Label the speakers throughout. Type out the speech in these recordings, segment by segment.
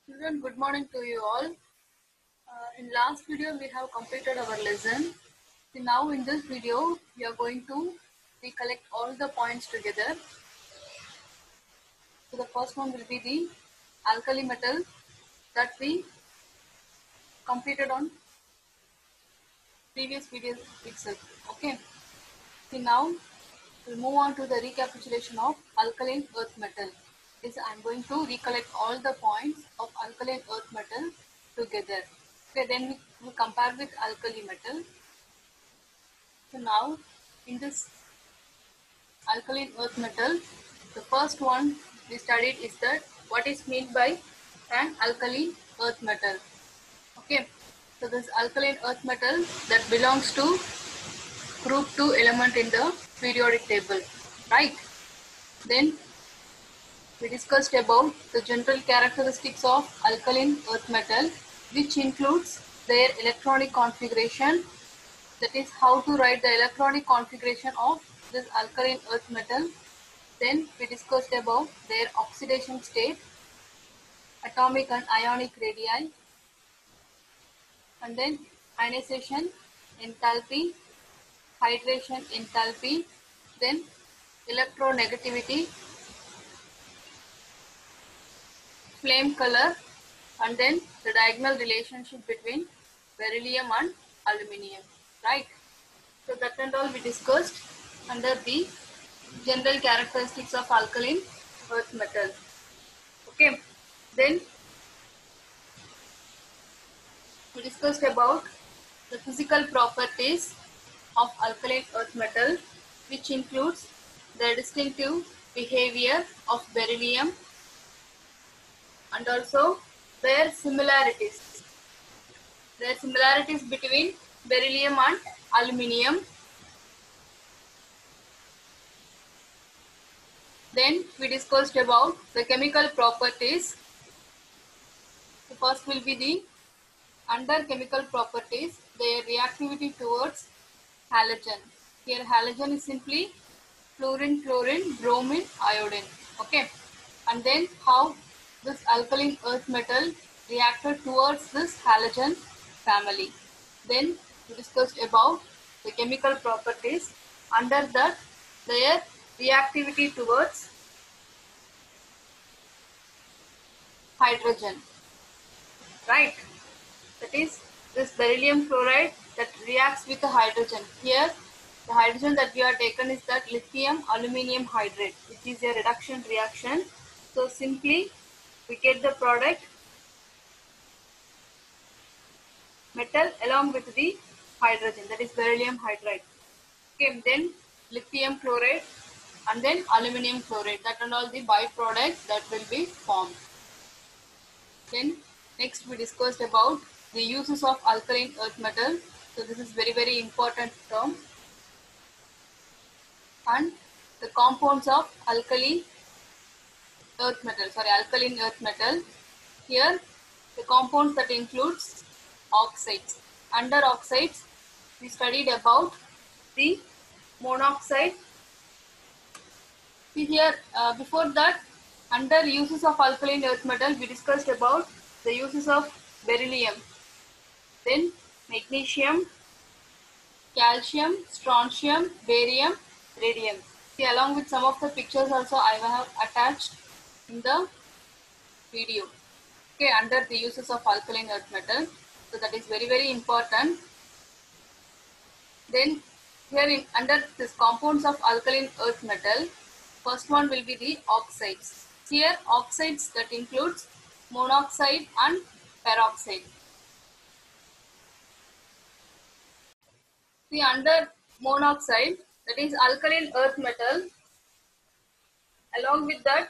Speaker 1: Children, good morning to you all. In last video, we have completed our lesson. Now in this video, we are going to recollect all the points together. So the first one will be the alkali metal that we completed on previous video itself. Okay. Now we'll move on to the recapitulation of alkaline earth metal. I'm going to recollect all the points of alkaline earth metal together. Okay, then we compare with alkali metal. So now in this alkaline earth metal, the first one we studied is that what is meant by an alkaline earth metal. Okay, so this alkaline earth metal that belongs to group 2 element in the periodic table, right? Then we discussed about the general characteristics of alkaline earth metal, which includes their electronic configuration, that is how to write the electronic configuration of this alkaline earth metal. Then we discussed about their oxidation state, atomic and ionic radii, and then ionization enthalpy, hydration enthalpy, then electronegativity, flame color, and then the diagonal relationship between beryllium and aluminium, right? So that and all we discussed under the general characteristics of alkaline earth metal. Okay, then we discussed about the physical properties of alkaline earth metal, which includes the distinctive behavior of beryllium and also their similarities between beryllium and aluminium. Then we discussed about the chemical properties. The first will be the under chemical properties, their reactivity towards halogen. Here halogen is simply fluorine, chlorine, bromine, iodine. Okay, and then how this alkaline earth metal reacted towards this halogen family. Then we discussed about the chemical properties. Under that, their reactivity towards hydrogen, right? That is this beryllium fluoride that reacts with the hydrogen. Here the hydrogen that we have taken is that lithium aluminium hydride, which is a reduction reaction. So simply we get the product metal along with the hydrogen, that is beryllium hydride. Okay, then lithium chloride and then aluminium chloride, that and all the byproducts that will be formed. Then next we discussed about the uses of alkaline earth metal. So this is very important term. And the compounds of alkaline earth metal. Here the compounds that includes oxides. Under oxides we studied about the monoxide. See here before that, under uses of alkaline earth metal we discussed about the uses of beryllium, then magnesium, calcium, strontium, barium, radium. See, along with some of the pictures also I have attached in the video. Okay, under the uses of alkaline earth metal. So that is very important. Then here under this compounds of alkaline earth metal, first one will be the oxides. Here oxides that includes monoxide and peroxide. See, under monoxide, that is alkaline earth metal, along with that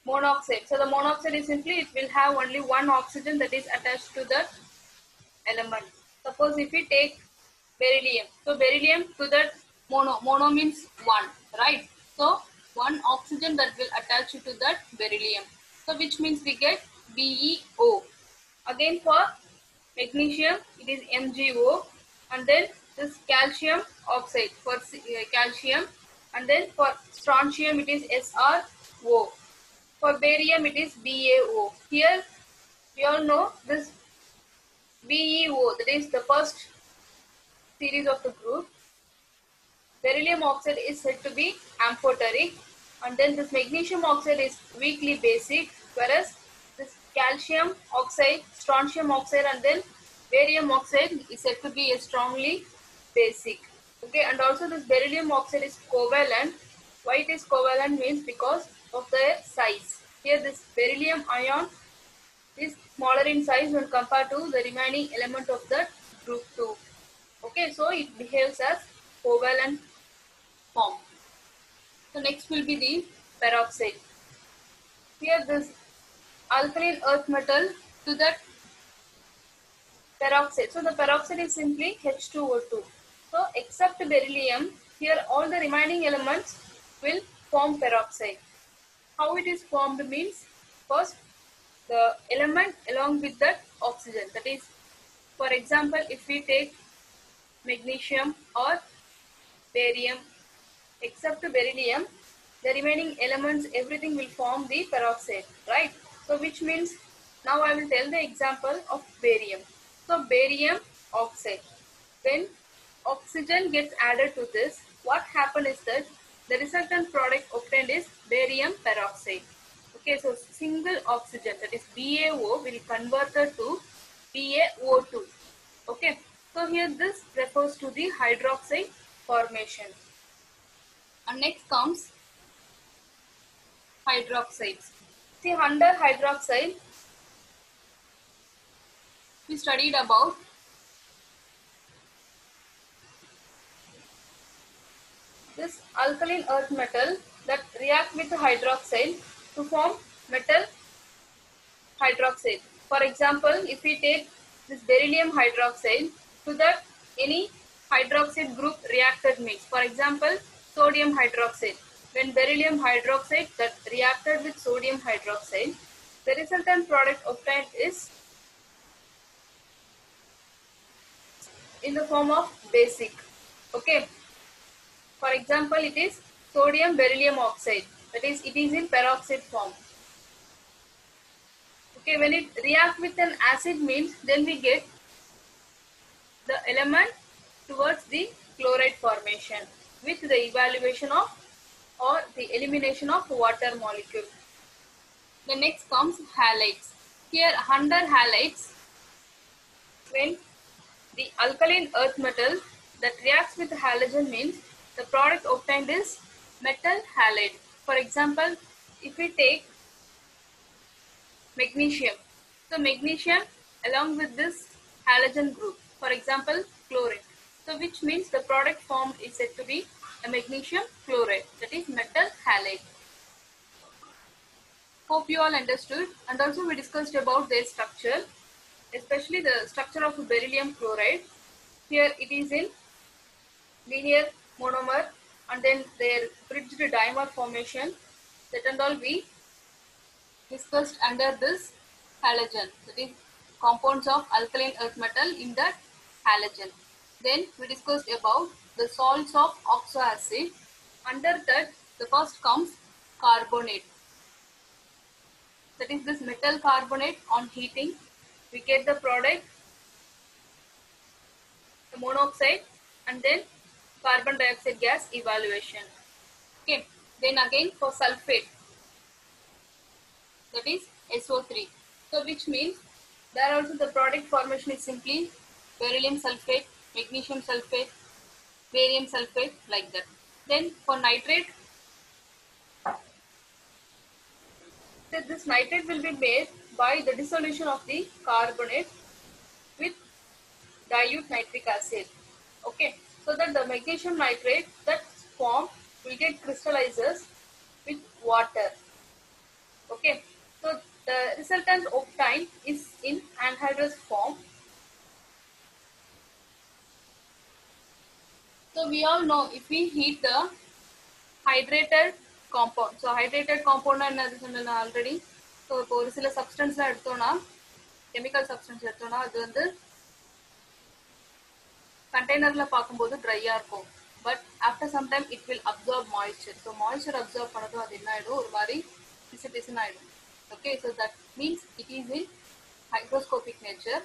Speaker 1: monoxide. So the monoxide is simply, it will have only one oxygen that is attached to that element. Suppose if we take beryllium, so beryllium to that mono means one, right? So one oxygen that will attach to that beryllium. So which means we get BeO. Again for magnesium it is MgO, and then this calcium oxide for calcium, and then for strontium it is SrO. For barium, it is BaO. Here, we all know this BeO, that is the first series of the group. Beryllium oxide is said to be amphoteric, and then this magnesium oxide is weakly basic, whereas this calcium oxide, strontium oxide, and then barium oxide is said to be a strongly basic. Okay, and also this beryllium oxide is covalent. Why it is covalent means because of their size. Here this beryllium ion is smaller in size when compared to the remaining element of that group 2. Okay, so it behaves as covalent form. So next will be the peroxide. Here this alkaline earth metal to that peroxide. So the peroxide is simply H2O2. So except beryllium, here all the remaining elements will form peroxide. How it is formed means, first the element along with that oxygen. That is, for example, if we take magnesium or barium, except beryllium, the remaining elements, everything will form the peroxide, right? So which means, now I will tell the example of barium. So barium oxide, when oxygen gets added to this, what happens is that the resultant product obtained is barium peroxide. Okay, so single oxygen, that is BaO, will converted to BaO2. Okay, so here this refers to the hydroxide formation. And next comes hydroxides. See, under hydroxide, we studied about this alkaline earth metal that react with hydroxide to form metal hydroxide. For example, if we take this beryllium hydroxide, to that any hydroxide group reacted mix. For example, sodium hydroxide. When beryllium hydroxide that reacted with sodium hydroxide, the resultant product obtained is in the form of basic. Okay. For example, it is sodium beryllium oxide. That is, it is in peroxide form. Okay, when it reacts with an acid means, then we get the element towards the chloride formation with the evaluation of or the elimination of water molecule. The next comes halides. Here under halides, when the alkaline earth metal that reacts with halogen means the product obtained is metal halide. For example, if we take magnesium, so magnesium along with this halogen group, for example chlorine, so which means the product formed is said to be a magnesium chloride, that is metal halide. Hope you all understood, and also we discussed about their structure, especially the structure of beryllium chloride. Here it is in linear monomer and then their bridged dimer formation, that and all we discussed under this halogen, that is compounds of alkaline earth metal in that halogen. Then we discussed about the salts of oxoacid. Under that, the first comes carbonate. That is this metal carbonate. On heating, we get the product, the monoxide, and then carbon dioxide gas evaluation. Okay. Then again for sulfate, that is SO3. So which means there also the product formation is simply beryllium sulfate, magnesium sulfate, barium sulfate, like that. Then for nitrate, this nitrate will be made by the dissolution of the carbonate with dilute nitric acid. Okay, so that the magnesium nitrate that formed will get crystallizes with water. Okay, so the resultant obtained is in anhydrous form. So we all know if we heat the hydrated compound, so hydrated compound என்னது சொன்னேன் already. So இப்போ ஒரு சில சப்ஸ்டன்ஸ்லாம் எடுத்தோம்னா, chemical substance எடுத்தோம்னா அது வந்து கண்டெய்னரில் பார்க்கும்போது ட்ரையாக இருக்கும். But after some time it will absorb moisture. So moisture absorb பண்ணதும் அது என்ன ஆகிடும், ஒரு மாதிரி precipitation item. Okay, so that means it is in hygroscopic nature.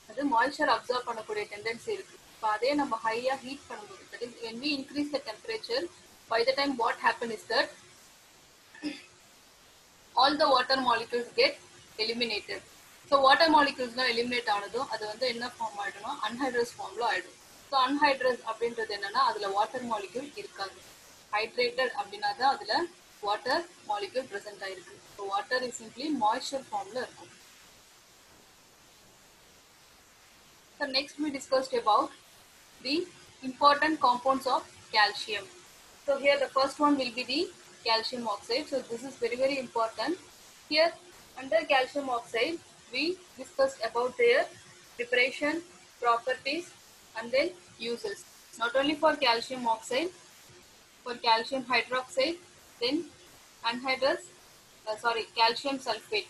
Speaker 1: அது moisture absorb பண்ணக்கூடிய tendency இருக்கு. இப்போ அதே நம்ம high-ஆ heat பண்ணும்போது, that is when we increase the temperature, by the time what happen is that all the water molecules get eliminated. So water molecules eliminate ஆனதும் அது வந்து என்ன ஃபார்ம் ஆயிடும்னா anhydrous formல ஆயிடும். So anhydrous அப்படின்றது என்னன்னா அதுல water molecule இருக்காது. Hydrated அப்படின்னா தான் அதுல water molecule present ஆயிருக்கு. So water is simply moisture formல இருக்கும். So next we discussed about the important compounds of calcium. So here the first one will be the calcium oxide. So this is very important. Here under calcium oxide we discussed about their preparation, properties and then uses. Not only for calcium oxide, for calcium hydroxide, then anhydrous, calcium sulfate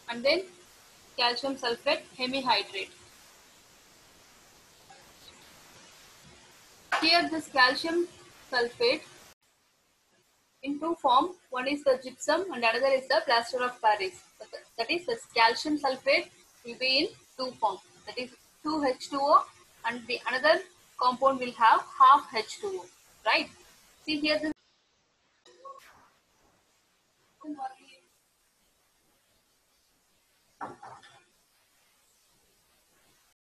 Speaker 1: and then calcium sulfate hemihydrate. Here this calcium sulfate in two forms. One is the gypsum and another is the plaster of Paris. That is the calcium sulfate will be in two forms. That is 2H2O and the another compound will have half H2O. Right? See here the